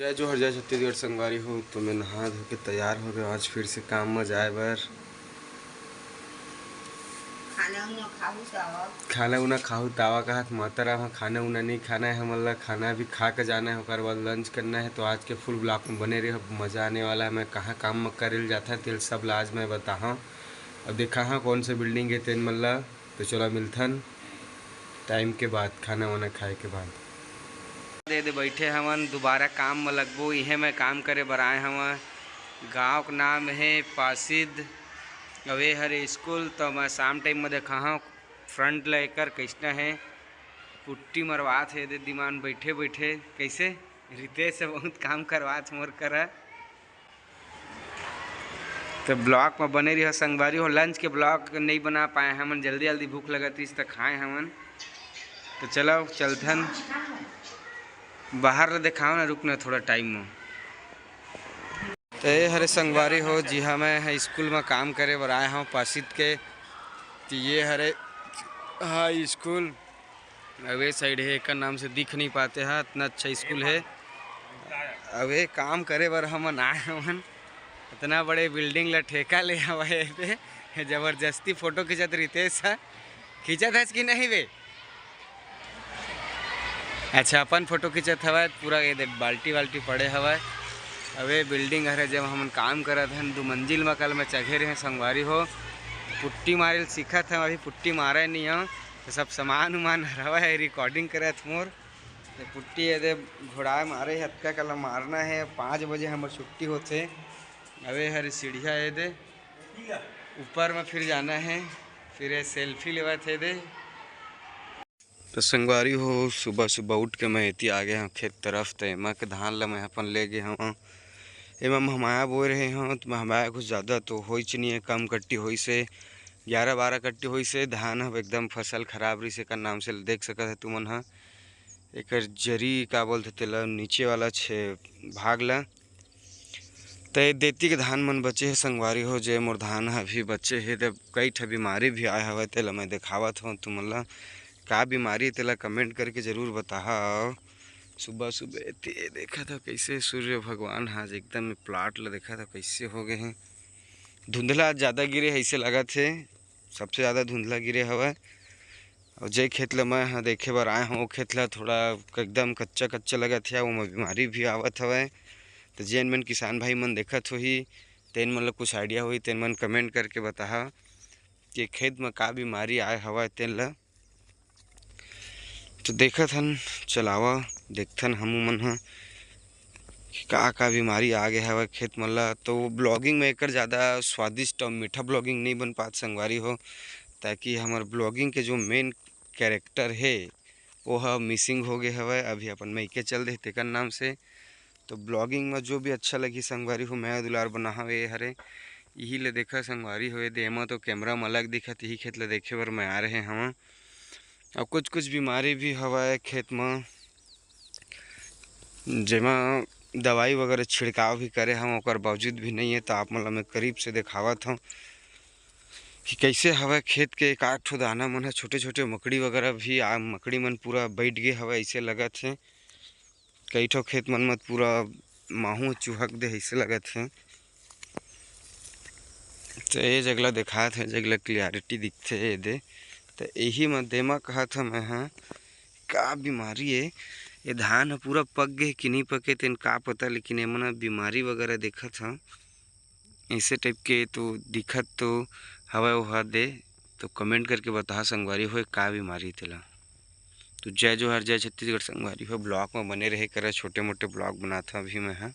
जय जोहर जय छत्तीसगढ़ संगवारी हो। तो मैं नहा धो के तैयार हो गया आज फिर से काम में जाए बर। खाना उना खाऊ तावा कहत मातरा वहाँ खाना उना नहीं खाना है, हमला खाना भी खा के जाना है, और बाद लंच करना है। तो आज के फुल ब्लॉक में बने रहे, मज़ा आने वाला है। मैं कहाँ काम में कर जाता है तेल सब आज मैं बताऊँ। अब देखा हाँ कौन सा बिल्डिंग है तेन मल्ला। तो चलो मिलथन टाइम के बाद, खाना वाना खाए के बाद। दे बैठे हमन दोबारा काम में लगबो। इहे मैं काम करे बर आए हवा। गाँव का नाम है पासिद, अवे हरे स्कूल। तो मैं शाम टाइम में देखा हाँ फ्रंट लेकर कैसना है, पुट्टी मरवात है दे दिमान बैठे बैठे। कैसे रितेश से बहुत काम करवात मोर करा। तो ब्लॉक में बने रही संगवारी हो। लंच के ब्लॉक नहीं बना पाए हमन, जल्दी जल्दी भूख लगती तो खाए हमन। तो चलो चलथन बाहर दिखाओ ना, रुकना थोड़ा टाइम में। तो ये हरे संगवारी हो जी हाँ, मैं स्कूल में काम करे बर आए हूँ पासित के। तो ये हरे हाई स्कूल अवे साइड है, एक नाम से दिख नहीं पाते हैं, इतना अच्छा स्कूल है। अवे काम करे बर हमन आए हमन, इतना बड़े बिल्डिंग ला ठेका ले हवा पे जबरदस्ती फोटो खींचत रितेश है। खींचत है कि नहीं वे? अच्छा अपन फोटो खींचत हवा पूरा। ये देख बाल्टी वाल्टी पड़े हवा। अवे बिल्डिंग हरे जब हम काम करत हन 2 मंजिल में, कल में चघे रहे संगवारी हो। पुट्टी मारे सीखत है, अभी पुट्टी मारे नहीं हो। तो सब सामान उमान हरवा है, रिकॉर्डिंग करत मोर। तो पुट्टी ये घोड़ा मारे हत्या कल मारना है। 5 बजे हमार छुट्टी होते। अवे हर सीढ़िया है दे ऊपर में फिर जाना है, फिर सेल्फी लेवा थे दे। तो संगवारी हो सुबह सुबह उठ के मैं इतनी आ गया हूँ खेत तरफ। तो एमा के धान ला मैं अपन ले गए हूँ। एमा हमाया बो रहे हूँ तो हमाया कुछ ज़्यादा तो हो नहीं है, कम कट्टी हुई से 11-12 कट्टी हुई से। धान अब एकदम फसल खराब रही से का नाम से देख सकते है तुमन हा। एक जरी का बोलते तेला नीचे वाला छे भाग ला। तो देती के धान मन बचे है संगवारी हो। जे मोर धान अभी बचे है, तब कई ठा बीमारी भी आए हवे तेला मैं दिखावत हूँ तुमन ला। का बीमारी तेला कमेंट करके ज़रूर बताओ। सुबह सुबह ते देखा था कैसे सूर्य भगवान आज एकदम प्लाट ला देखा था कैसे हो गए हैं। धुंधला ज़्यादा गिरे ऐसे लगा थे, सबसे ज़्यादा धुंधला गिरे हवा। और जे खेत ला मैं हाँ देखे बर आए हूँ, वो खेत ला थोड़ा एकदम कच्चा कच्चा लगा था, वो बीमारी भी आवत हवा। तो जेन मन किसान भाई मन देखत होही तेन मन ला कुछ आइडिया होई, तेन मन कमेंट करके बताहा कि खेत में का बीमारी आए हवा तेन ला। तो देखत हन चलावा देखथन हम मन हा का बीमारी आ गया हवा खेत मन ला। तो ब्लॉगिंग में एक ज़्यादा स्वादिष्ट और मीठा ब्लॉगिंग नहीं बन पात संगवारी हो, ताकि हमार ब्लॉगिंग के जो मेन कैरेक्टर है वो हा मिसिंग हो गए हवा। अभी अपन मईके चल दे तेकर नाम से। तो ब्लॉगिंग में जो भी अच्छा लगी संगवारी हो मैं दुलार बना ये हरे यही ले देखा संगवारी हो। दे में तो कैमरा में अलग दिखत, यही खेत ले देखे बर मैं आ रहे हवा। और कुछ बीमारी भी हवा है खेत में, जेमा दवाई वगैरह छिड़काव भी करे हम, और बावजूद भी नहीं है। तो आप मतलब मैं करीब से दिखावत हूँ कि कैसे हवा खेत के एक आठ ठो दाना मन है, छोटे छोटे मकड़ी वगैरह भी मकड़ी मन पूरा बैठ गए हवा ऐसे लगत है। कई ठो खेत मन मत पूरा माहू चूहक दे ऐसे लगत है। तो ये जगला दिखात है, जगला क्लियरिटी दिखते है दे। तो यही मध्य में कहा था मैं हाँ का बीमारी है, ये धान पूरा पक गए कि नहीं पके तेन का पता, लेकिन ये मन बीमारी वगैरह देखा था ऐसे टाइप के तो दिखत तो हवा वहा दे। तो कमेंट करके बता संगवारी हो का बीमारी तेला। तो जय जोहर जय छत्तीसगढ़ संगवारी हो। ब्लॉग में बने रहे कर छोटे मोटे ब्लॉग बनाता अभी मैं हाँ।